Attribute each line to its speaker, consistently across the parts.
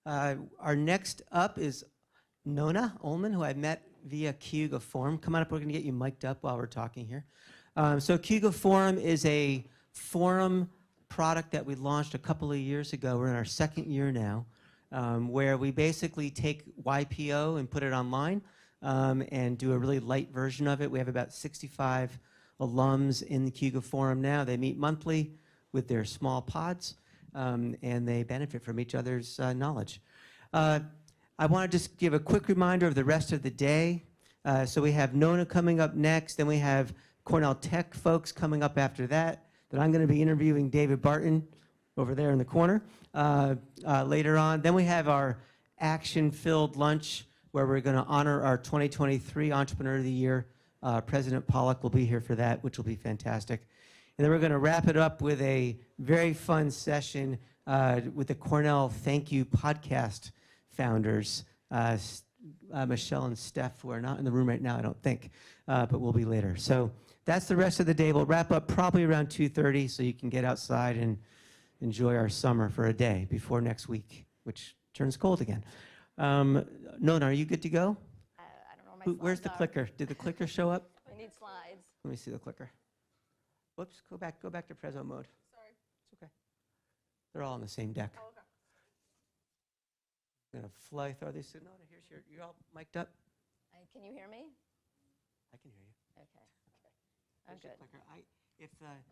Speaker 1: Our next up is Nona Ullman, who I met via Cayuga Forum. Come on up, we're going to get you mic'd up while we're talking here. So Cayuga Forum is a forum product that we launched a couple of years ago. We're in our second year now, where we basically take YPO and put it online and do a really light version of it. We have about 65 alums in the Cayuga Forum now. They meet monthly with their small pods, and they benefit from each other's knowledge. I want to just give a quick reminder of the rest of the day. So we have Nona coming up next, then we have Cornell Tech folks coming up after that. Then I'm going to be interviewing David Barton over there in the corner later on. Then we have our action-filled lunch where we're going to honor our 2023 Entrepreneur of the Year. President Pollock will be here for that, which will be fantastic. And then we're going to wrap it up with a very fun session with the Cornell Thank You podcast founders, Michelle and Steph, who are not in the room right now, I don't think, but will be later. So that's the rest of the day. We'll wrap up probably around 2:30 so you can get outside and enjoy our summer for a day before next week, which turns cold again. Nona, are you good to go?
Speaker 2: I don't know where my slides
Speaker 1: Where's the
Speaker 2: are.
Speaker 1: clicker? Did the clicker show up?
Speaker 2: I need slides.
Speaker 1: Let me see the clicker. Whoops, go back to Preso mode.
Speaker 2: Sorry.
Speaker 1: It's okay. They're all on the same deck.
Speaker 2: Oh, okay.
Speaker 1: I'm gonna fly through these. So Nona, here's you're all mic'd up.
Speaker 2: Can you hear me?
Speaker 1: I can hear you.
Speaker 2: Okay.
Speaker 1: Here's
Speaker 2: I'm
Speaker 1: your
Speaker 2: good.
Speaker 1: clicker.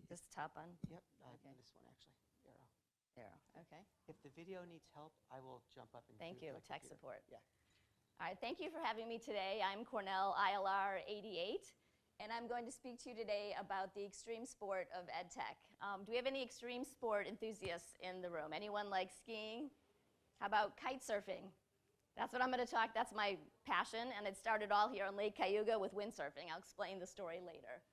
Speaker 2: Just top on.
Speaker 1: Yep,
Speaker 2: Okay.
Speaker 1: this one actually. Arrow.
Speaker 2: Arrow. Okay.
Speaker 1: If the video needs help, I will jump up and
Speaker 2: Thank
Speaker 1: do
Speaker 2: you.
Speaker 1: my
Speaker 2: Tech
Speaker 1: computer.
Speaker 2: support.
Speaker 1: Yeah.
Speaker 2: All right. Thank you for having me today. I'm Cornell ILR 88, and I'm going to speak to you today about the extreme sport of Edtech. Do we have any extreme sport enthusiasts in the room? Anyone like skiing? How about kite surfing? That's what I'm going to talk. That's my passion, and it started all here on Lake Cayuga with windsurfing. I'll explain the story later.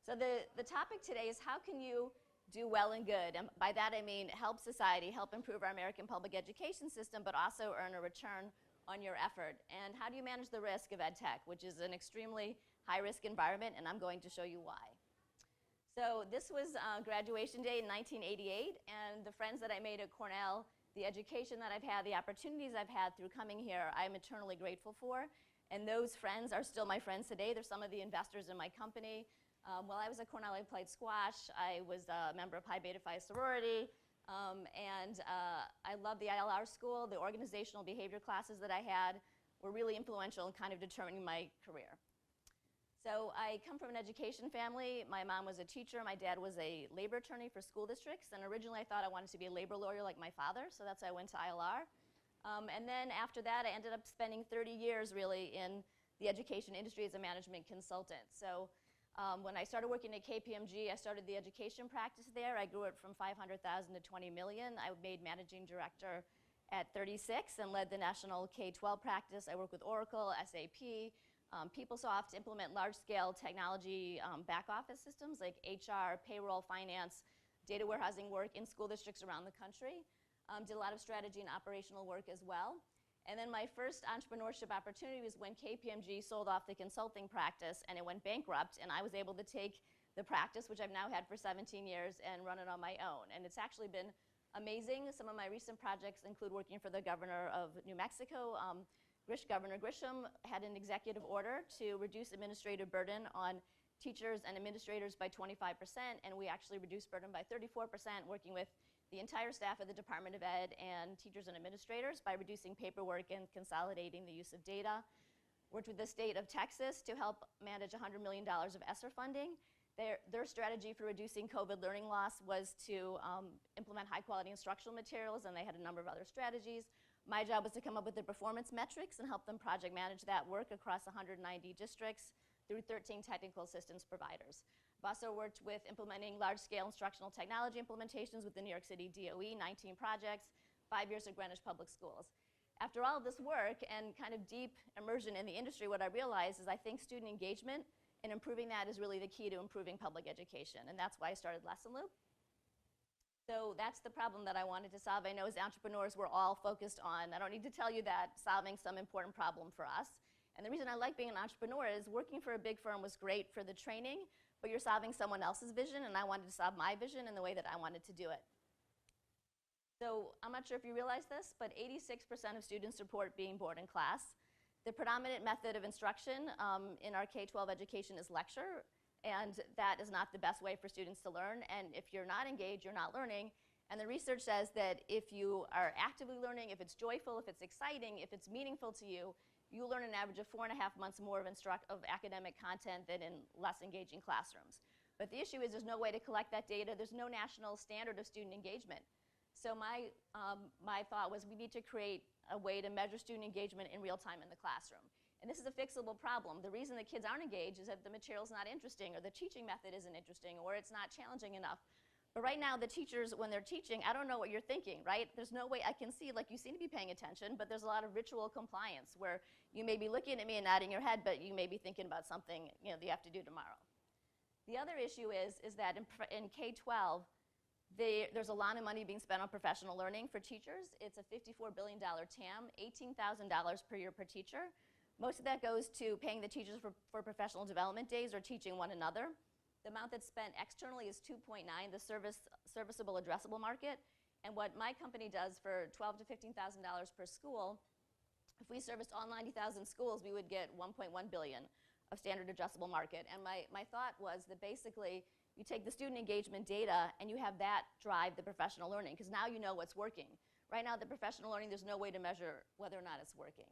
Speaker 2: So the topic today is how can you do well and good? And by that I mean help society, help improve our American public education system, but also earn a return on your effort. And how do you manage the risk of EdTech, which is an extremely high-risk environment, and I'm going to show you why. So this was graduation day in 1988, and the friends that I made at Cornell, the education that I've had, the opportunities I've had through coming here, I'm eternally grateful for. And those friends are still my friends today. They're some of the investors in my company. While I was at Cornell, I played squash. I was a member of Pi Beta Phi sorority. I love the ILR school. The organizational behavior classes that I had were really influential in kind of determining my career. So I come from an education family. My mom was a teacher. My dad was a labor attorney for school districts. And originally I thought I wanted to be a labor lawyer like my father, so that's why I went to ILR. And then after that, I ended up spending 30 years really in the education industry as a management consultant. So when I started working at KPMG, I started the education practice there. I grew it from 500,000 to 20 million. I made managing director at 36 and led the national K-12 practice. I worked with Oracle, SAP, PeopleSoft to implement large-scale technology back office systems like HR, payroll, finance, data warehousing work in school districts around the country. Did a lot of strategy and operational work as well. And then my first entrepreneurship opportunity was when KPMG sold off the consulting practice and it went bankrupt, and I was able to take the practice, which I've now had for 17 years, and run it on my own. And it's actually been amazing. Some of my recent projects include working for the governor of New Mexico. Governor Grisham had an executive order to reduce administrative burden on teachers and administrators by 25%, and we actually reduced burden by 34%, working with the entire staff of the Department of Ed and teachers and administrators by reducing paperwork and consolidating the use of data. Worked with the state of Texas to help manage $100 million of ESSER funding. Their strategy for reducing COVID learning loss was to implement high-quality instructional materials, and they had a number of other strategies. My job was to come up with the performance metrics and help them project manage that work across 190 districts through 13 technical assistance providers. I've also worked with implementing large-scale instructional technology implementations with the New York City DOE, 19 projects, 5 years at Greenwich Public Schools. After all of this work and kind of deep immersion in the industry, what I realized is I think student engagement and improving that is really the key to improving public education, and that's why I started LessonLoop. So that's the problem that I wanted to solve. I know as entrepreneurs we're all focused on, I don't need to tell you that, solving some important problem for us. And the reason I like being an entrepreneur is working for a big firm was great for the training, but you're solving someone else's vision, and I wanted to solve my vision in the way that I wanted to do it. So I'm not sure if you realize this, but 86% of students report being bored in class. The predominant method of instruction in our K-12 education is lecture, and that is not the best way for students to learn. And if you're not engaged, you're not learning. And the research says that if you are actively learning, if it's joyful, if it's exciting, if it's meaningful to you, you learn an average of 4.5 months more of academic content than in less engaging classrooms. But the issue is there's no way to collect that data. There's no national standard of student engagement. So my thought was we need to create a way to measure student engagement in real time in the classroom. And this is a fixable problem. The reason that kids aren't engaged is that the material's not interesting, or the teaching method isn't interesting, or it's not challenging enough. But right now, the teachers, when they're teaching, I don't know what you're thinking, right? There's no way I can see, like, you seem to be paying attention, but there's a lot of ritual compliance where you may be looking at me and nodding your head, but you may be thinking about something, you know, that you have to do tomorrow. The other issue is that in K-12, there's a lot of money being spent on professional learning for teachers. It's a $54 billion TAM, $18,000 per year per teacher. Most of that goes to paying the teachers for professional development days or teaching one another. The amount that's spent externally is 2.9, the serviceable addressable market. And what my company does for $12,000 to $15,000 per school, if we serviced all 90,000 schools, we would get $1.1 billion of standard addressable market. And my thought was that basically you take the student engagement data and you have that drive the professional learning, because now you know what's working. Right now, the professional learning, there's no way to measure whether or not it's working.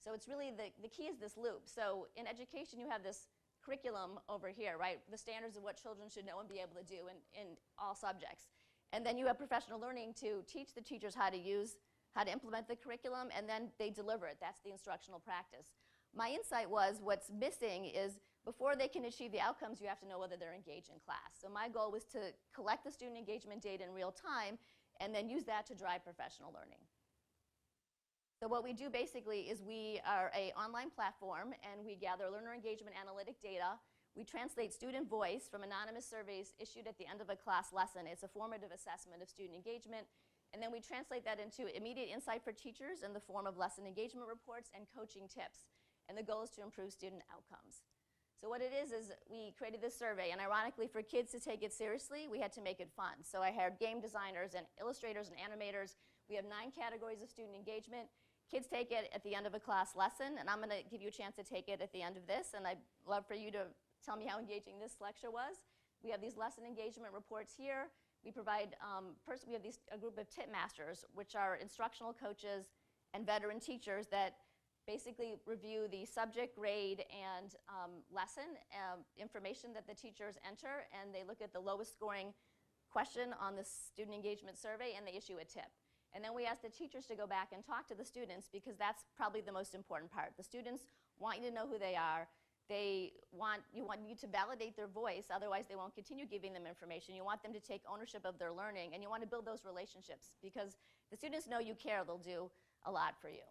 Speaker 2: So it's really, the key is this loop. So in education, you have this curriculum over here, right? The standards of what children should know and be able to do in all subjects. And then you have professional learning to teach the teachers how to implement the curriculum, and then they deliver it. That's the instructional practice. My insight was what's missing is before they can achieve the outcomes, you have to know whether they're engaged in class. So my goal was to collect the student engagement data in real time and then use that to drive professional learning. So what we do basically is we are an online platform, and we gather learner engagement analytic data. We translate student voice from anonymous surveys issued at the end of a class lesson. It's a formative assessment of student engagement. And then we translate that into immediate insight for teachers in the form of lesson engagement reports and coaching tips. And the goal is to improve student outcomes. So what it is we created this survey, and ironically, for kids to take it seriously, we had to make it fun. So I hired game designers and illustrators and animators. We have 9 categories of student engagement. Kids take it at the end of a class lesson, and I'm going to give you a chance to take it at the end of this, and I'd love for you to tell me how engaging this lecture was. We have these lesson engagement reports here. We provide, we have a group of tip masters, which are instructional coaches and veteran teachers that basically review the subject, grade, and lesson information that the teachers enter, and they look at the lowest scoring question on the student engagement survey, and they issue a tip. And then we ask the teachers to go back and talk to the students, because that's probably the most important part. The students want you to know who they are. You want you to validate their voice, otherwise they won't continue giving them information. You want them to take ownership of their learning, and you want to build those relationships, because the students know you care, they'll do a lot for you.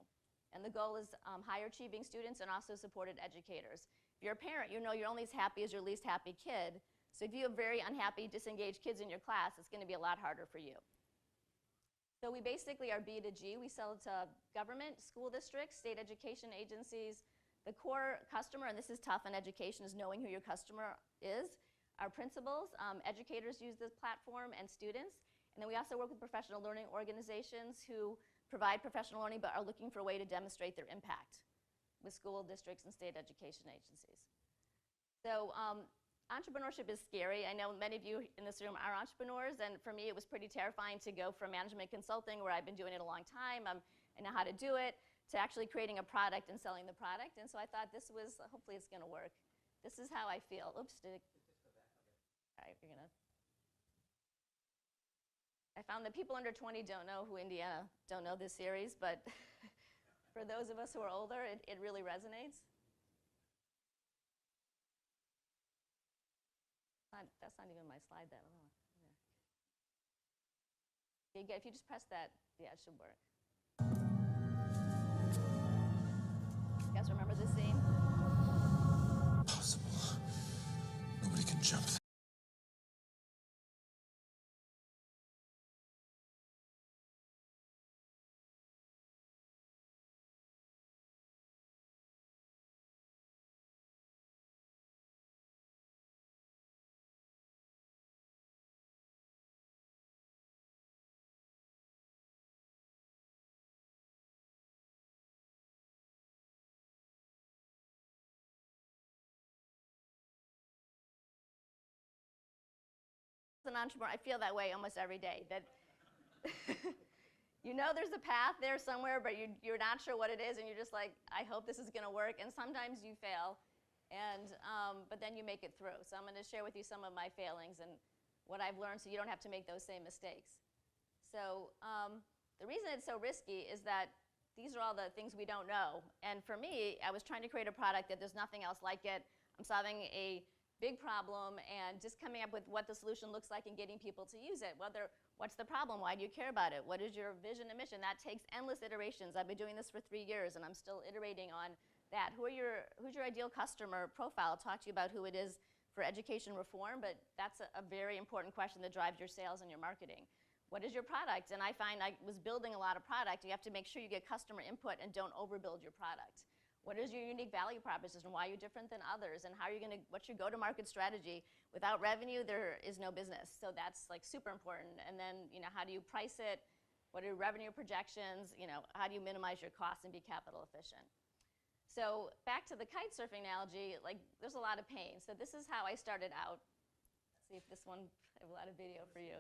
Speaker 2: And the goal is higher achieving students and also supported educators. If you're a parent, you know you're only as happy as your least happy kid. So if you have very unhappy, disengaged kids in your class, it's going to be a lot harder for you. So we basically are B2G. We sell to government, school districts, state education agencies. The core customer, and this is tough in education, is knowing who your customer is. Our principals, educators use this platform, and students. And then we also work with professional learning organizations who provide professional learning but are looking for a way to demonstrate their impact with school districts and state education agencies. So entrepreneurship is scary. I know many of you in this room are entrepreneurs, and for me it was pretty terrifying to go from management consulting, where I've been doing it a long time, I know how to do it, to actually creating a product and selling the product. And so I thought this was, hopefully it's going to work. This is how I feel. Oops, did it? All right, you're going to. I found that people under 20 don't know this series, but for those of us who are older, it really resonates. That's not even my slide. If you just press that, yeah, it should work. You guys remember this scene?
Speaker 3: Impossible. Nobody can jump
Speaker 2: an entrepreneur, I feel that way almost every day, that you know there's a path there somewhere, but you're not sure what it is, and you're just like, I hope this is going to work, and sometimes you fail, and but then you make it through. So I'm going to share with you some of my failings and what I've learned so you don't have to make those same mistakes. So the reason it's so risky is that these are all the things we don't know. And for me, I was trying to create a product that there's nothing else like it. I'm solving a big problem and just coming up with what the solution looks like and getting people to use it. What's the problem? Why do you care about it? What is your vision and mission? That takes endless iterations. I've been doing this for 3 years, and I'm still iterating on that. Who's your ideal customer profile? I'll talk to you about who it is for education reform, but that's a very important question that drives your sales and your marketing. What is your product? And I find I was building a lot of product. You have to make sure you get customer input and don't overbuild your product. What is your unique value proposition? Why are you different than others? And what's your go-to-market strategy? Without revenue, there is no business. So that's like super important. And then, how do you price it? What are your revenue projections? How do you minimize your costs and be capital efficient? So back to the kite surfing analogy, like there's a lot of pain. So this is how I started out. Let's see if this one, I have a lot of video for you.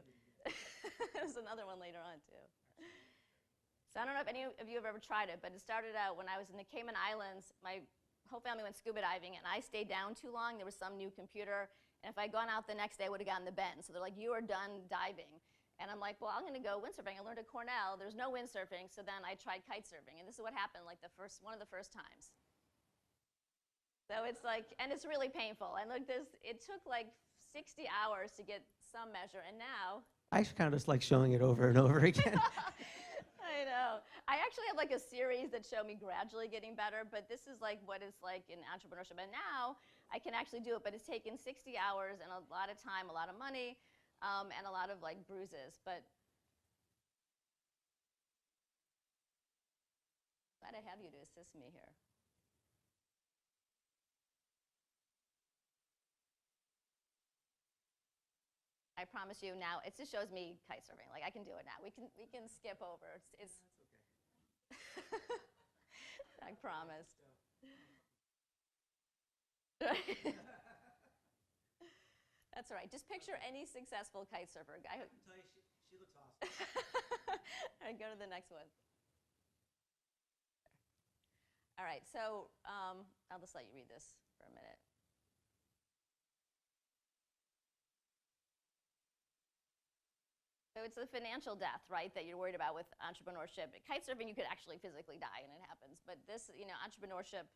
Speaker 2: There's another one later on too. So I don't know if any of you have ever tried it, but it started out when I was in the Cayman Islands. My whole family went scuba diving, and I stayed down too long. There was some new computer, and if I'd gone out the next day, I would have gotten the bend. So they're like, you are done diving. And I'm like, well, I'm going to go windsurfing. I learned at Cornell. There's no windsurfing, so then I tried kite surfing, and this is what happened like one of the first times. So it's like, and it's really painful. And look, it took like 60 hours to get some measure, and now
Speaker 1: I kind of just like showing it over and over again.
Speaker 2: I know. I actually have like a series that show me gradually getting better, but this is like what it's like in entrepreneurship. And now I can actually do it, but it's taken 60 hours and a lot of time, a lot of money, and a lot of like bruises. But glad I have you to assist me here. I promise you now, it just shows me kite surfing. Like I can do it now. We can skip over. It's okay. I promise. That's all right. Just picture any successful kite surfer. I can tell you, she looks awesome. All right, go to the next one. All right, so I'll just let you read this for a minute. So it's the financial death, right, that you're worried about with entrepreneurship. Kite surfing, you could actually physically die, and it happens. But this, entrepreneurship,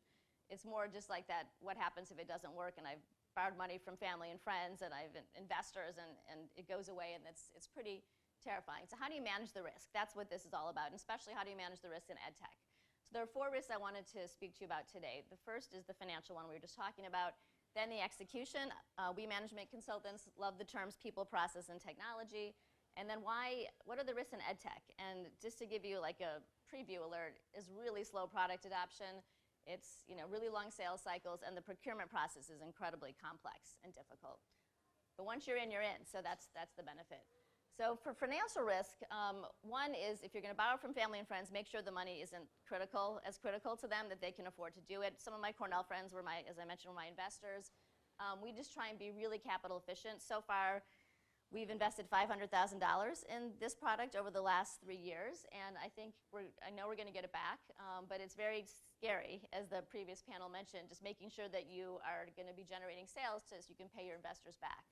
Speaker 2: it's more just like that, what happens if it doesn't work? And I've borrowed money from family and friends, and I've investors, and it goes away, and it's pretty terrifying. So how do you manage the risk? That's what this is all about, and especially how do you manage the risk in EdTech? So there are 4 risks I wanted to speak to you about today. The first is the financial one we were just talking about. Then the execution. We management consultants love the terms people, process, and technology. And then what are the risks in EdTech? And just to give you like a preview alert, is really slow product adoption. It's really long sales cycles, and the procurement process is incredibly complex and difficult. But once you're in, you're in. So that's the benefit. So for financial risk, one is if you're going to borrow from family and friends, make sure the money isn't as critical to them that they can afford to do it. Some of my Cornell friends were as I mentioned, were my investors. We just try and be really capital efficient. So far, we've invested $500,000 in this product over the last 3 years, and I know we're going to get it back, but it's very scary, as the previous panel mentioned, just making sure that you are going to be generating sales so you can pay your investors back.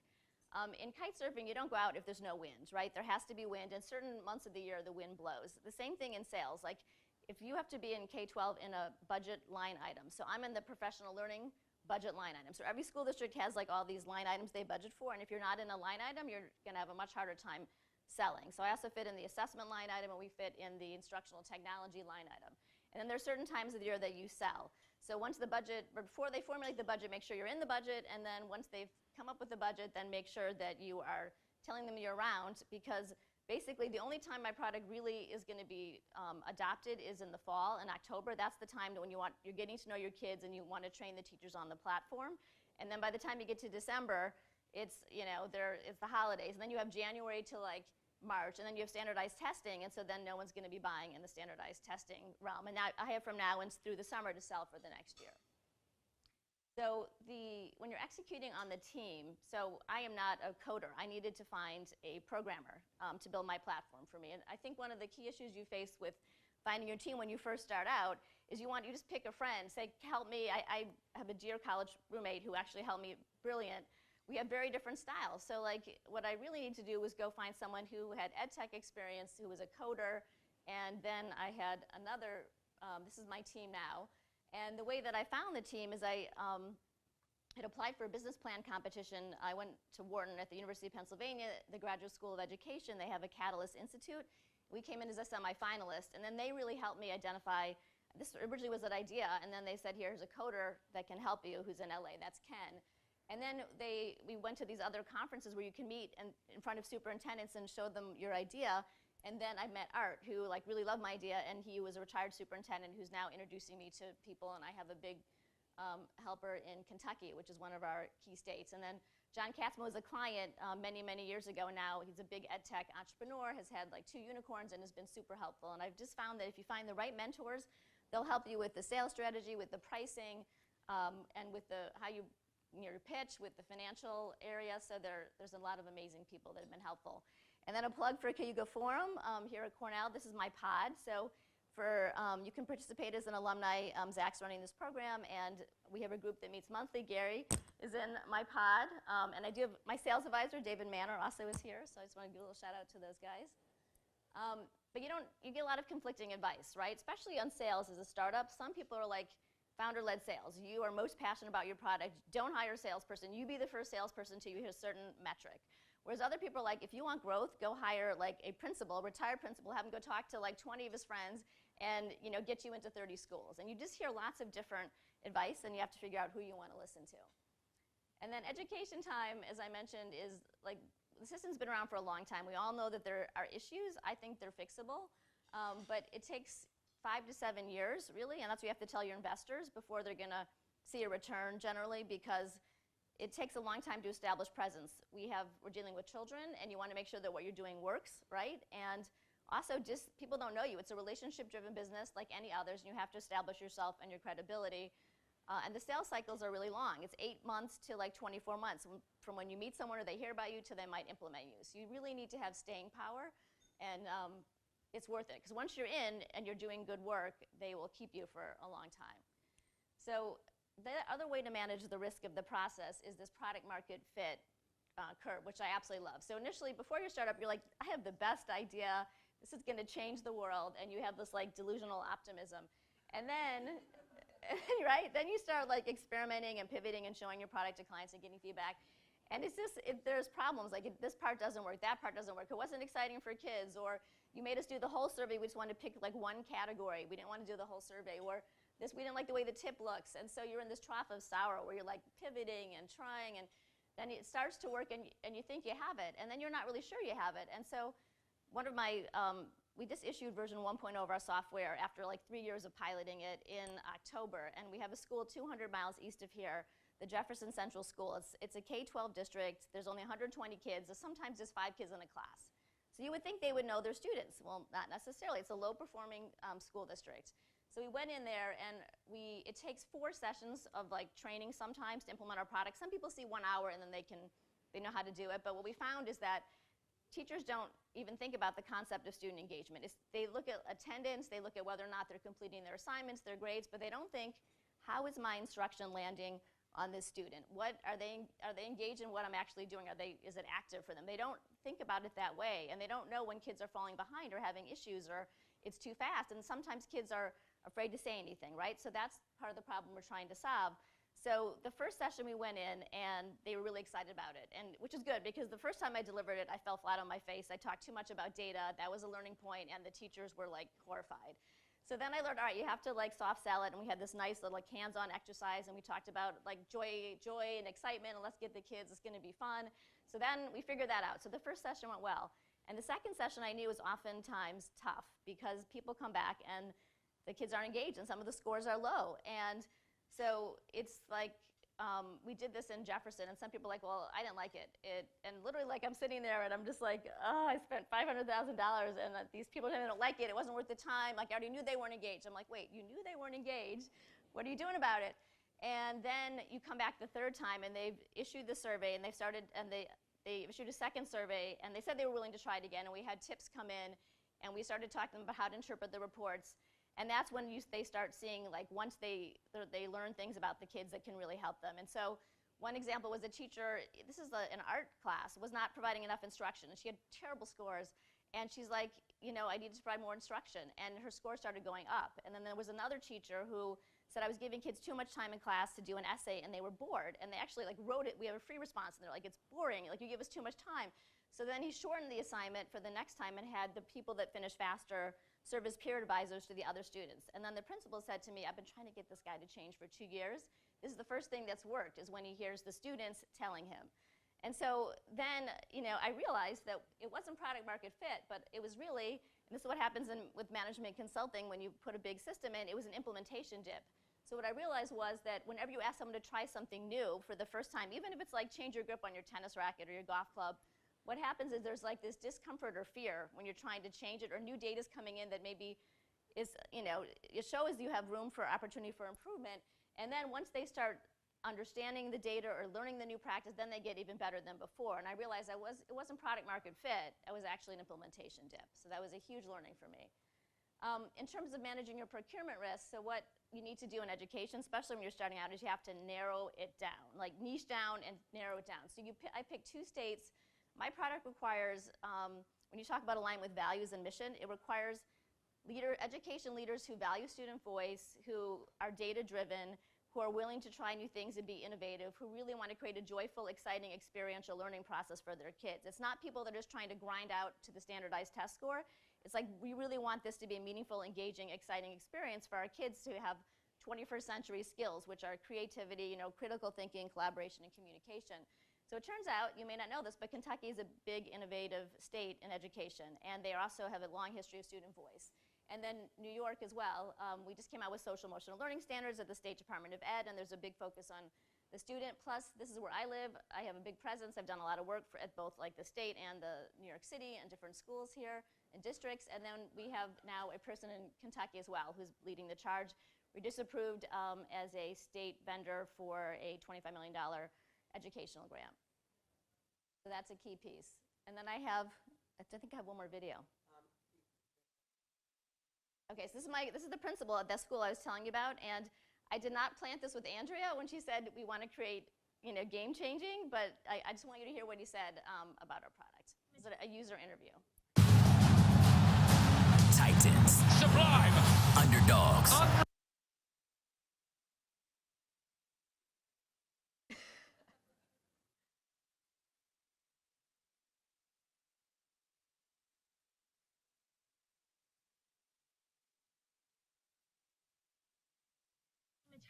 Speaker 2: In kite surfing, you don't go out if there's no wind, right? There has to be wind, and certain months of the year the wind blows. The same thing in sales. Like if you have to be in K-12 in a budget line item, so I'm in the professional learning budget line item. So every school district has like all these line items they budget for, and if you're not in a line item, you're going to have a much harder time selling. So I also fit in the assessment line item, and we fit in the instructional technology line item. And then there's certain times of the year that you sell. So once the budget, before they formulate the budget, make sure you're in the budget, and then once they've come up with the budget, then make sure that you are telling them year round, because basically the only time my product really is going to be adopted is in the fall, in October. That's the time when you're getting to know your kids and you want to train the teachers on the platform. And then by the time you get to December, it's the holidays, and then you have January to like March, and then you have standardized testing, and so then no one's going to be buying in the standardized testing realm. And now I have from now and through the summer to sell for the next year. So when you're executing on the team, so I am not a coder. I needed to find a programmer to build my platform for me. And I think one of the key issues you face with finding your team when you first start out is you just pick a friend, say, help me. I have a dear college roommate who actually helped me, brilliant. We have very different styles. So like what I really need to do was go find someone who had Edtech experience, who was a coder, and then I had another, this is my team now. And the way that I found the team is I had applied for a business plan competition. I went to Wharton at the University of Pennsylvania, the Graduate School of Education. They have a Catalyst Institute. We came in as a semi-finalist, and then they really helped me identify, this originally was an idea, and then they said, here's a coder that can help you who's in LA, that's Ken. And then we went to these other conferences where you can meet in front of superintendents and show them your idea. And then I met Art, who like really loved my idea, and he was a retired superintendent who's now introducing me to people, and I have a big helper in Kentucky, which is one of our key states. And then John Katzman was a client many, many years ago now. He's a big Edtech entrepreneur, has had like 2 unicorns, and has been super helpful. And I've just found that if you find the right mentors, they'll help you with the sales strategy, with the pricing, and with how you your pitch, with the financial area. So there's a lot of amazing people that have been helpful. And then a plug for Cayuga Forum here at Cornell. This is my pod. So you can participate as an alumni. Zach's running this program, and we have a group that meets monthly. Gary is in my pod. And I do have my sales advisor, David Manor, also is here. So I just want to give a little shout out to those guys. But you get a lot of conflicting advice, right? Especially on sales as a startup. Some people are like, founder-led sales. You are most passionate about your product. Don't hire a salesperson. You be the first salesperson until you hit a certain metric. Whereas other people are like, if you want growth, go hire like a principal, retired principal, have him go talk to like 20 of his friends and get you into 30 schools. And you just hear lots of different advice, and you have to figure out who you want to listen to. And then education time, as I mentioned, is like, the system's been around for a long time. We all know that there are issues. I think they're fixable. But it takes 5 to 7 years, really, and that's what you have to tell your investors before they're going to see a return generally, because it takes a long time to establish presence. We're dealing with children, and you want to make sure that what you're doing works, right? And also, just people don't know you. It's a relationship-driven business like any others, and you have to establish yourself and your credibility. And the sales cycles are really long. It's 8 months to like 24 months from when you meet someone or they hear about you to they might implement you. So you really need to have staying power, and it's worth it. Because once you're in and you're doing good work, they will keep you for a long time. So the other way to manage the risk of the process is this product market fit curve, which I absolutely love. So initially, before your startup, you're like, I have the best idea. This is going to change the world. And you have this like delusional optimism. And then, right, then you start like experimenting and pivoting and showing your product to clients and getting feedback. And it's just, there's problems, like this part doesn't work, that part doesn't work. It wasn't exciting for kids, or you made us do the whole survey, we just wanted to pick like one category. We didn't want to do the whole survey, or we didn't like the way the tip looks. And so you're in this trough of sorrow where you're like pivoting and trying, and then it starts to work and you think you have it, and then you're not really sure you have it. And so we just issued version 1.0 of our software after like 3 years of piloting it in October. And we have a school 200 miles east of here, the Jefferson Central School. It's a K-12 district. There's only 120 kids. There's sometimes just 5 kids in a class. So you would think they would know their students. Well, not necessarily. It's a low-performing school district. So we went in there, and it takes 4 sessions of like training sometimes to implement our product. Some people see 1 hour, and then they know how to do it. But what we found is that teachers don't even think about the concept of student engagement. They look at attendance, they look at whether or not they're completing their assignments, their grades, but they don't think, how is my instruction landing on this student? Are they engaged in what I'm actually doing? Is it active for them? They don't think about it that way, and they don't know when kids are falling behind or having issues or it's too fast. And sometimes kids are afraid to say anything, right? So that's part of the problem we're trying to solve. So the first session we went in, and they were really excited about it, which is good, because the first time I delivered it, I fell flat on my face. I talked too much about data. That was a learning point, and the teachers were like horrified. So then I learned, all right, you have to like soft sell it, and we had this nice little like hands-on exercise, and we talked about like joy and excitement, and let's get the kids, it's going to be fun. So then we figured that out. So the first session went well. And the second session I knew was oftentimes tough, because people come back and the kids aren't engaged, and some of the scores are low. And so it's like, we did this in Jefferson, and some people are like, well, I didn't like it. And literally, like, I'm sitting there, and I'm just like, oh, I spent $500,000, and these people don't like it. It wasn't worth the time. Like, I already knew they weren't engaged. I'm like, wait, you knew they weren't engaged? What are you doing about it? And then you come back the third time, and they've issued the survey, and they issued a second survey, and they said they were willing to try it again, and we had tips come in, and we started talking to them about how to interpret the reports. And that's when they start seeing, like, once they learn things about the kids that can really help them. And so one example was a teacher, this is an art class, was not providing enough instruction, and she had terrible scores. And she's like, you know, I need to provide more instruction. And her score started going up. And then there was another teacher who said I was giving kids too much time in class to do an essay, and they were bored. And they actually, like, wrote it. We have a free response, and they're like, it's boring. Like, you give us too much time. So then he shortened the assignment for the next time and had the people that finished faster serve as peer advisors to the other students. And then the principal said to me, I've been trying to get this guy to change for 2 years. This is the first thing that's worked, is when he hears the students telling him. And so then, you know, I realized that it wasn't product market fit, but it was really, and this is what happens with management consulting when you put a big system in, it was an implementation dip. So what I realized was that whenever you ask someone to try something new for the first time, even if it's like change your grip on your tennis racket or your golf club, what happens is there's like this discomfort or fear when you're trying to change it, or new data's coming in that maybe is, you know, it shows you have room for opportunity for improvement. And then once they start understanding the data or learning the new practice, then they get even better than before. And I realized it wasn't product market fit, it was actually an implementation dip. So that was a huge learning for me. In terms of managing your procurement risk, so what you need to do in education, especially when you're starting out, is you have to narrow it down, like niche down and narrow it down. So I picked 2 states. My product requires, when you talk about alignment with values and mission, it requires education leaders who value student voice, who are data-driven, who are willing to try new things and be innovative, who really want to create a joyful, exciting, experiential learning process for their kids. It's not people that are just trying to grind out to the standardized test score. It's like, we really want this to be a meaningful, engaging, exciting experience for our kids to have 21st century skills, which are creativity, you know, critical thinking, collaboration, and communication. So it turns out, you may not know this, but Kentucky is a big, innovative state in education, and they also have a long history of student voice. And then New York as well. We just came out with social emotional learning standards at the State Department of Ed, and there's a big focus on the student. Plus, this is where I live. I have a big presence. I've done a lot of work at both like the state and the New York City and different schools here and districts. And then we have now a person in Kentucky as well who's leading the charge. We just approved as a state vendor for a $25 million educational grant. So that's a key piece. And then I think I have one more video. Okay, so this is the principal at that school I was telling you about, and I did not plant this with Andrea when she said we want to create, you know, game changing, but I just want you to hear what he said about our product. This is a user interview.
Speaker 4: Titans. Sublime. Underdogs.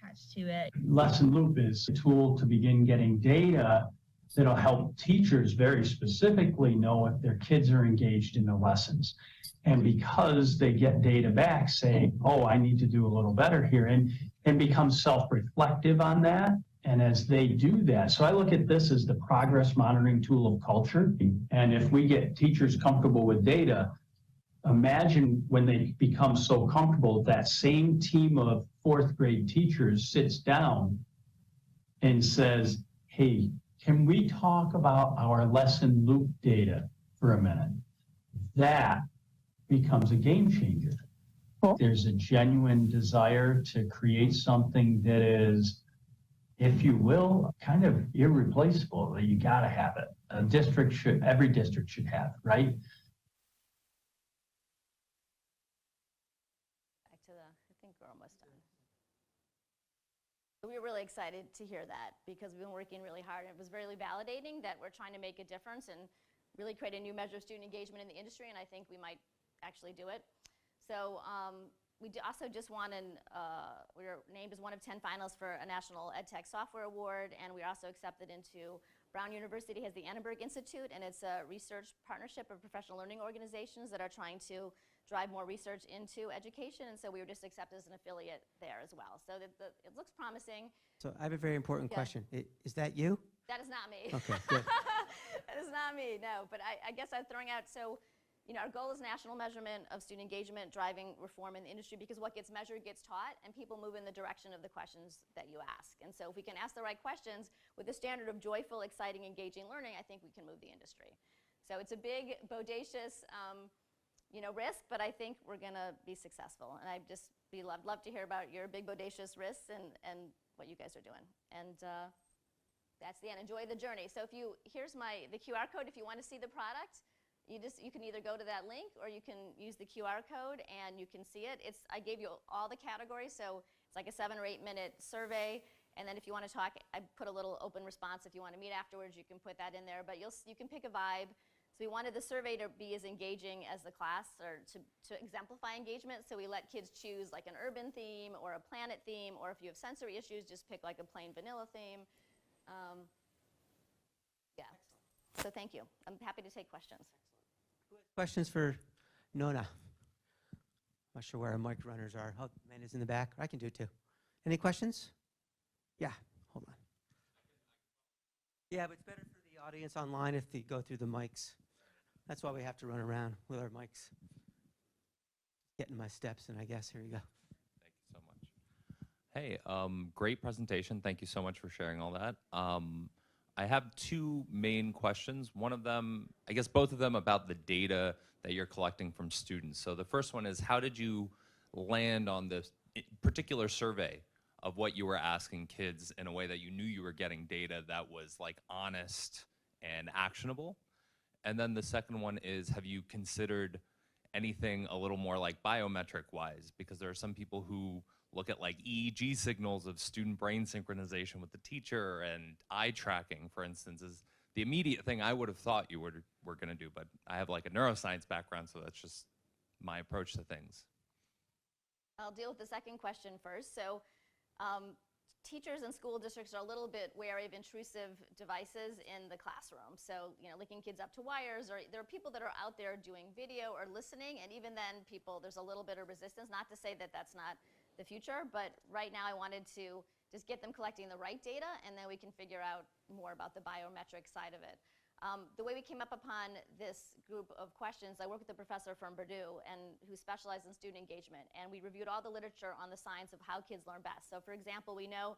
Speaker 5: Attached to it.
Speaker 6: LessonLoop is a tool to begin getting data that'll help teachers very specifically know if their kids are engaged in the lessons. And because they get data back saying, oh, I need to do a little better here, and become self-reflective on that. And as they do that, so I look at this as the progress monitoring tool of culture. And if we get teachers comfortable with data, imagine when they become so comfortable, that same team of 4th grade teachers sits down and says, hey, can we talk about our LessonLoop data for a minute? That becomes a game changer. There's a genuine desire to create something that is, if you will, kind of irreplaceable, that you gotta have it. Every district should have it, right?
Speaker 2: I think we're almost done. We were really excited to hear that because we've been working really hard, and it was really validating that we're trying to make a difference and really create a new measure of student engagement in the industry, and I think we might actually do it. So we also just won, we were named as one of 10 finalists for a National Edtech Software Award, and we are also accepted into Brown University has the Annenberg Institute, and it's a research partnership of professional learning organizations that are trying to drive more research into education, and so we were just accepted as an affiliate there as well. So it looks promising.
Speaker 1: So I have a very important question. Is that you?
Speaker 2: That is not me.
Speaker 1: Okay, good.
Speaker 2: That is not me, no. But I guess I'm throwing out, so our goal is national measurement of student engagement, driving reform in the industry, because what gets measured gets taught, and people move in the direction of the questions that you ask. And so if we can ask the right questions with the standard of joyful, exciting, engaging learning, I think we can move the industry. So it's a big, bodacious risk, but I think we're going to be successful. And I'd just love to hear about your big, bodacious risks and what you guys are doing. And that's the end. Enjoy the journey. So here's the QR code if you want to see the product. You can either go to that link or you can use the QR code and you can see it. I gave you all the categories, so it's like a 7 or 8 minute survey. And then if you want to talk, I put a little open response. If you want to meet afterwards, you can put that in there. But you can pick a vibe. So we wanted the survey to be as engaging as the class, or to exemplify engagement. So we let kids choose like an urban theme or a planet theme, or if you have sensory issues, just pick like a plain vanilla theme. Yeah. So thank you. I'm happy to take questions.
Speaker 1: Questions for Nona? Not sure where our mic runners are. Oh, Amanda's in the back. I can do it too. Any questions? Yeah, hold on. Yeah, but it's better for the audience online if they go through the mics. That's why we have to run around with our mics. Getting my steps in, I guess. Here you go.
Speaker 7: Thank you so much. Hey, great presentation. Thank you so much for sharing all that. I have 2 main questions. One of them, I guess both of them, about the data that you're collecting from students. So the first one is, how did you land on this particular survey of what you were asking kids in a way that you knew you were getting data that was like honest and actionable? And then the second one is, have you considered anything a little more like biometric wise? Because there are some people who look at like EEG signals of student brain synchronization with the teacher, and eye tracking, for instance, is the immediate thing I would have thought you were going to do. But I have like a neuroscience background, so that's just my approach to things.
Speaker 2: I'll deal with the second question first. So teachers and school districts are a little bit wary of intrusive devices in the classroom. So, linking kids up to wires, or there are people that are out there doing video or listening, and even then there's a little bit of resistance. Not to say that that's not the future, but right now I wanted to just get them collecting the right data, and then we can figure out more about the biometric side of it. The way we came up upon this group of questions, I work with a professor from Purdue who specialized in student engagement, and we reviewed all the literature on the science of how kids learn best. So for example, we know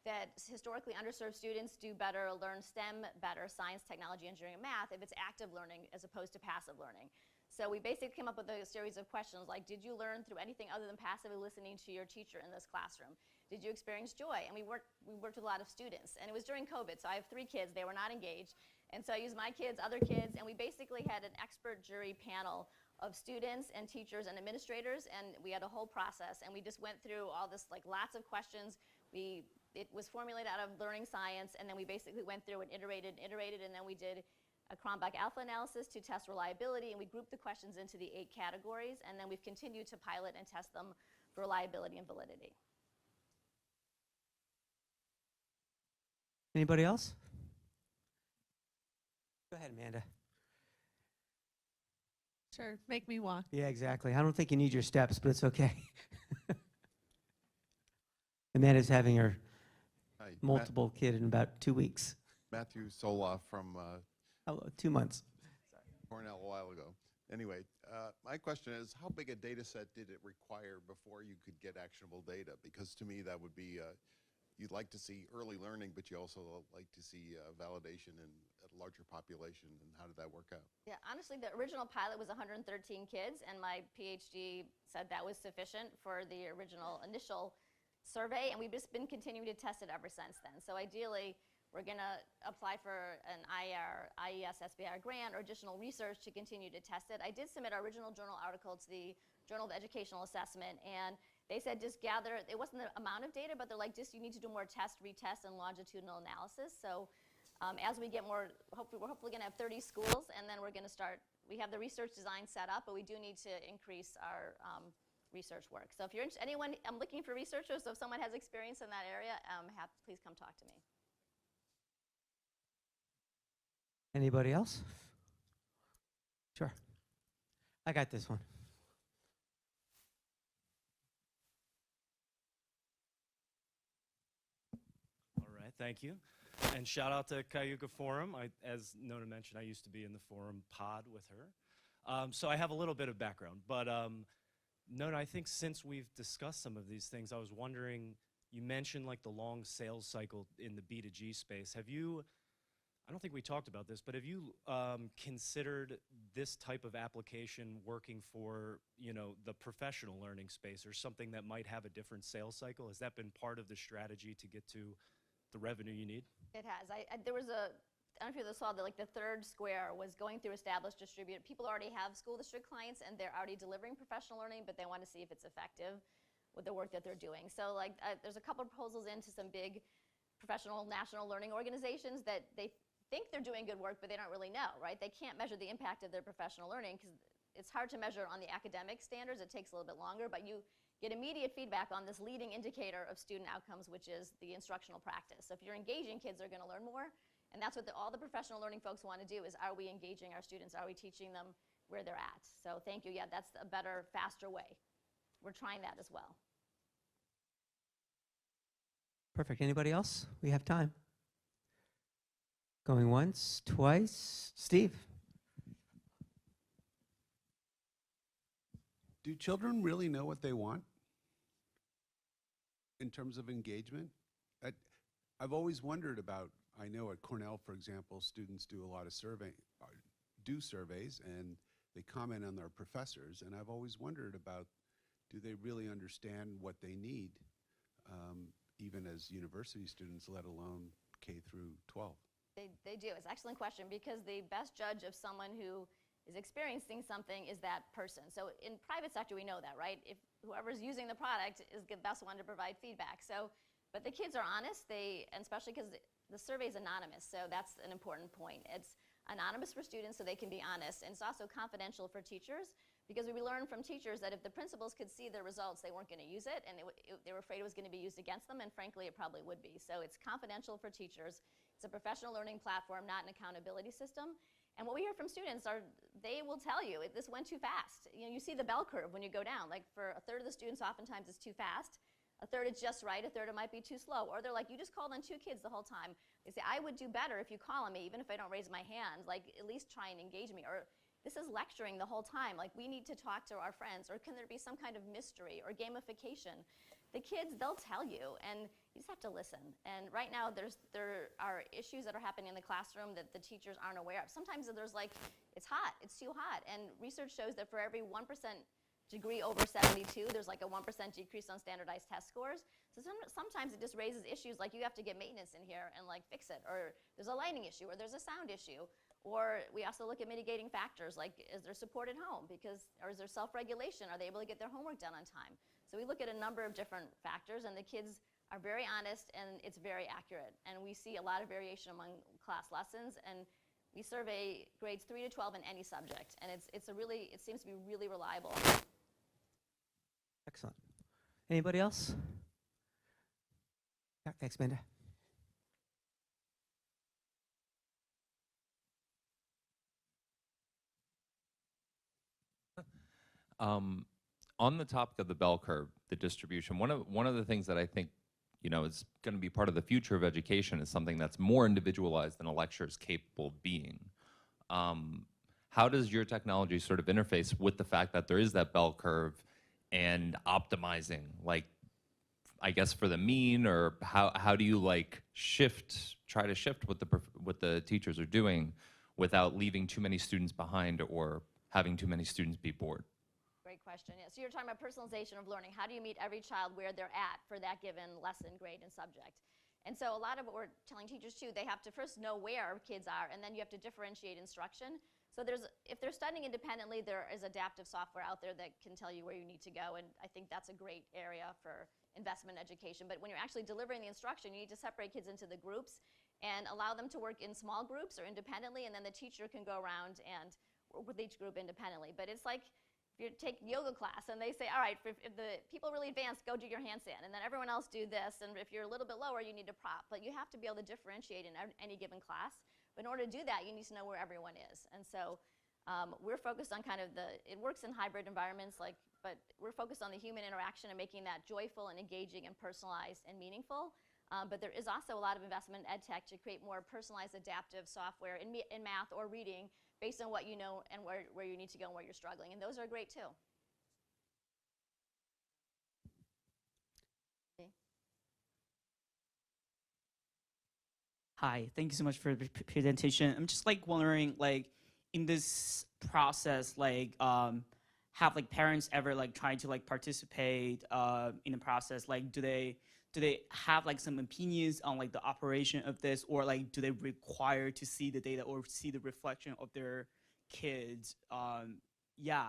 Speaker 2: that historically underserved students do better, learn STEM better, science, technology, engineering, and math, if it's active learning as opposed to passive learning. So we basically came up with a series of questions like, did you learn through anything other than passively listening to your teacher in this classroom? Did you experience joy? And we worked with a lot of students. And it was during COVID, so I have 3 kids. They were not engaged. And so I used my kids, other kids, and we basically had an expert jury panel of students and teachers and administrators, and we had a whole process. And we just went through all this, like lots of questions. It was formulated out of learning science, and then we basically went through and iterated, and then we did a Cronbach alpha analysis to test reliability, and we grouped the questions into the 8 categories, and then we've continued to pilot and test them for reliability and validity.
Speaker 1: Anybody else? Go ahead, Amanda.
Speaker 8: Sure, make me walk.
Speaker 1: Yeah, exactly. I don't think you need your steps, but it's okay. Amanda's having her
Speaker 3: Hi,
Speaker 1: multiple kid in about 2 weeks.
Speaker 3: Matthew Soloff from
Speaker 1: 2 months.
Speaker 3: Cornell a while ago. Anyway, my question is, how big a data set did it require before you could get actionable data? Because to me, that would be, you'd like to see early learning, but you also like to see validation in a larger population. And how did that work out?
Speaker 2: Yeah, honestly, the original pilot was 113 kids, and my PhD said that was sufficient for the original initial survey, and we've just been continuing to test it ever since then. So ideally, we're going to apply for an IES SBIR grant or additional research to continue to test it. I did submit our original journal article to the Journal of Educational Assessment, and they said just gather, it wasn't the amount of data, but they're like, just you need to do more test, retest, and longitudinal analysis. So as we get more, we're hopefully going to have 30 schools, and then we're going to start, we have the research design set up, but we do need to increase our research work. So if you're anyone, I'm looking for researchers, so if someone has experience in that area, please come talk to me.
Speaker 1: Anybody else? Sure. I got this one.
Speaker 9: All right, thank you. And shout out to Cayuga Forum. As Nona mentioned, I used to be in the forum pod with her. So I have a little bit of background. But Nona, I think since we've discussed some of these things, I was wondering, you mentioned like the long sales cycle in the B2G space. Have you, I don't think we talked about this, but have you considered this type of application working for, you know, the professional learning space or something that might have a different sales cycle? Has that been part of the strategy to get to the revenue you need?
Speaker 2: It has. There was a, I don't know if you saw that, like the third square was going through established distributed. People already have school district clients and they're already delivering professional learning, but they want to see if it's effective with the work that they're doing. So like there's a couple of proposals into some big professional national learning organizations that they think they're doing good work, but they don't really know, right? They can't measure the impact of their professional learning because it's hard to measure on the academic standards. It takes a little bit longer, but you get immediate feedback on this leading indicator of student outcomes, which is the instructional practice. So if you're engaging kids, they're going to learn more. And that's what all the professional learning folks want to do is, are we engaging our students? Are we teaching them where they're at? So thank you. Yeah, that's a better, faster way. We're trying that as well.
Speaker 1: Perfect. Anybody else? We have time. Going once, twice. Steve.
Speaker 10: Do children really know what they want in terms of engagement? I've always wondered about, I know at Cornell, for example, students do a lot of surveys and they comment on their professors, and I've always wondered about, do they really understand what they need, even as university students, let alone K through 12?
Speaker 2: They do. It's an excellent question because the best judge of someone who is experiencing something is that person. So in private sector, we know that, right? If whoever's using the product is the best one to provide feedback. So, but the kids are honest, and especially because the survey is anonymous, so that's an important point. It's anonymous for students so they can be honest, and it's also confidential for teachers because we learned from teachers that if the principals could see their results, they weren't going to use it, and they were afraid it was going to be used against them, and frankly, it probably would be. So it's confidential for teachers. It's a professional learning platform, not an accountability system. And what we hear from students are, they will tell you, this went too fast. You know, you see the bell curve when you go down. Like for a third of the students, oftentimes it's too fast. A third is just right. A third it might be too slow. Or they're like, you just called on 2 kids the whole time. They say, I would do better if you call on me, even if I don't raise my hand. Like, at least try and engage me. Or this is lecturing the whole time. Like, we need to talk to our friends. Or can there be some kind of mystery or gamification? The kids, they'll tell you, and you just have to listen. And right now, there are issues that are happening in the classroom that the teachers aren't aware of. Sometimes there's like, it's hot, it's too hot. And research shows that for every 1% degree over 72, there's like a 1% decrease on standardized test scores. So sometimes it just raises issues like you have to get maintenance in here and like fix it, or there's a lighting issue, or there's a sound issue. Or we also look at mitigating factors like, is there support at home? Or is there self-regulation? Are they able to get their homework done on time? So we look at a number of different factors, and the kids are very honest, and it's very accurate. And we see a lot of variation among class lessons, and we survey grades 3 to 12 in any subject, and it seems to be really reliable.
Speaker 1: Excellent. Anybody else? Yeah, thanks, Melinda.
Speaker 7: On the topic of the bell curve, the distribution, one of the things that I think, you know, is going to be part of the future of education is something that's more individualized than a lecture is capable of being. How does your technology sort of interface with the fact that there is that bell curve and optimizing, like, I guess for the mean, or how do you like try to shift what the teachers are doing without leaving too many students behind or having too many students be bored?
Speaker 2: Great question. Yeah. So you're talking about personalization of learning. How do you meet every child where they're at for that given lesson, grade, and subject? And so a lot of what we're telling teachers too, they have to first know where kids are, and then you have to differentiate instruction. So if they're studying independently, there is adaptive software out there that can tell you where you need to go, and I think that's a great area for investment in education. But when you're actually delivering the instruction, you need to separate kids into the groups and allow them to work in small groups or independently, and then the teacher can go around and work with each group independently. But it's like, if you take yoga class and they say, all right, if the people really advanced, go do your handstand, and then everyone else do this, and if you're a little bit lower, you need a prop. But you have to be able to differentiate in any given class. But in order to do that, you need to know where everyone is. And so we're focused on kind of it works in hybrid environments, but we're focused on the human interaction and making that joyful and engaging and personalized and meaningful. But there is also a lot of investment in Edtech to create more personalized adaptive software in math or reading based on what you know and where you need to go and where you're struggling. And those are great too.
Speaker 11: Hi, thank you so much for the presentation. I'm just like wondering, like in this process, like have like parents ever like tried to like participate in the process? Like do they have like some opinions on like the operation of this, or like do they require to see the data or see the reflection of their kids? Yeah.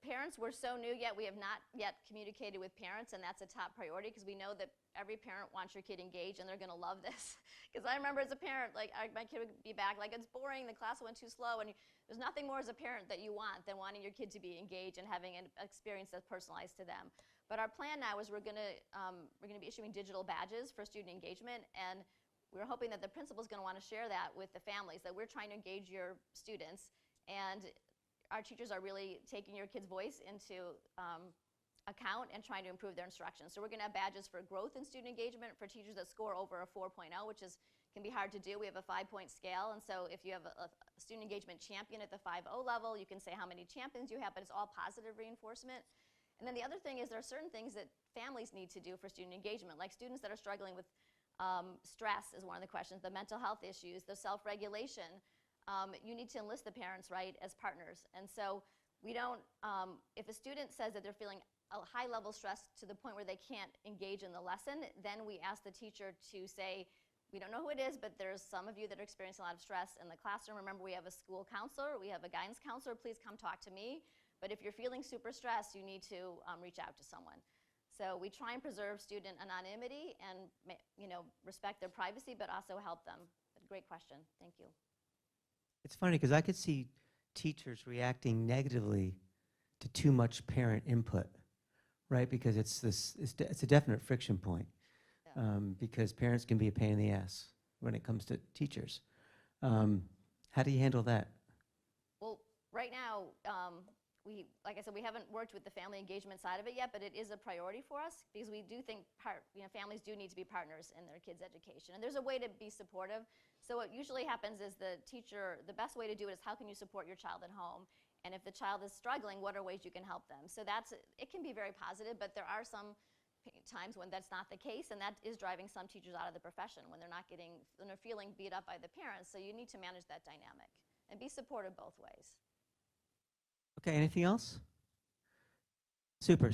Speaker 2: Parents, we're so new yet. We have not yet communicated with parents, and that's a top priority because we know that every parent wants your kid engaged, and they're going to love this. Because I remember as a parent, like my kid would be back, like it's boring, the class went too slow, and there's nothing more as a parent that you want than wanting your kid to be engaged and having an experience that's personalized to them. But our plan now is we're going to be issuing digital badges for student engagement, and we're hoping that the principal's going to want to share that with the families, that we're trying to engage your students, and our teachers are really taking your kid's voice into account and trying to improve their instruction. So we're going to have badges for growth in student engagement for teachers that score over a 4.0, which can be hard to do. We have a 5-point scale, and so if you have a student engagement champion at the 5.0 level, you can say how many champions you have, but it's all positive reinforcement. And then the other thing is there are certain things that families need to do for student engagement, like students that are struggling with stress is one of the questions, the mental health issues, the self-regulation. You need to enlist the parents, right, as partners. And so we don't, if a student says that they're feeling a high level stress to the point where they can't engage in the lesson, then we ask the teacher to say, we don't know who it is, but there's some of you that are experiencing a lot of stress in the classroom. Remember, we have a school counselor, we have a guidance counselor, please come talk to me. But if you're feeling super stressed, you need to reach out to someone. So we try and preserve student anonymity and respect their privacy, but also help them. But great question, thank you.
Speaker 1: It's funny because I could see teachers reacting negatively to too much parent input, right? Because it's a definite friction point.
Speaker 2: Yeah.
Speaker 1: Because parents can be a pain in the ass when it comes to teachers. How do you handle that?
Speaker 2: Well, right now, like I said, we haven't worked with the family engagement side of it yet, but it is a priority for us because we do think families do need to be partners in their kids' education. And there's a way to be supportive. So what usually happens is the best way to do it is how can you support your child at home? And if the child is struggling, what are ways you can help them? So it can be very positive, but there are some times when that's not the case, and that is driving some teachers out of the profession when they're feeling beat up by the parents. So you need to manage that dynamic and be supportive both ways.
Speaker 1: Okay, anything else? Super.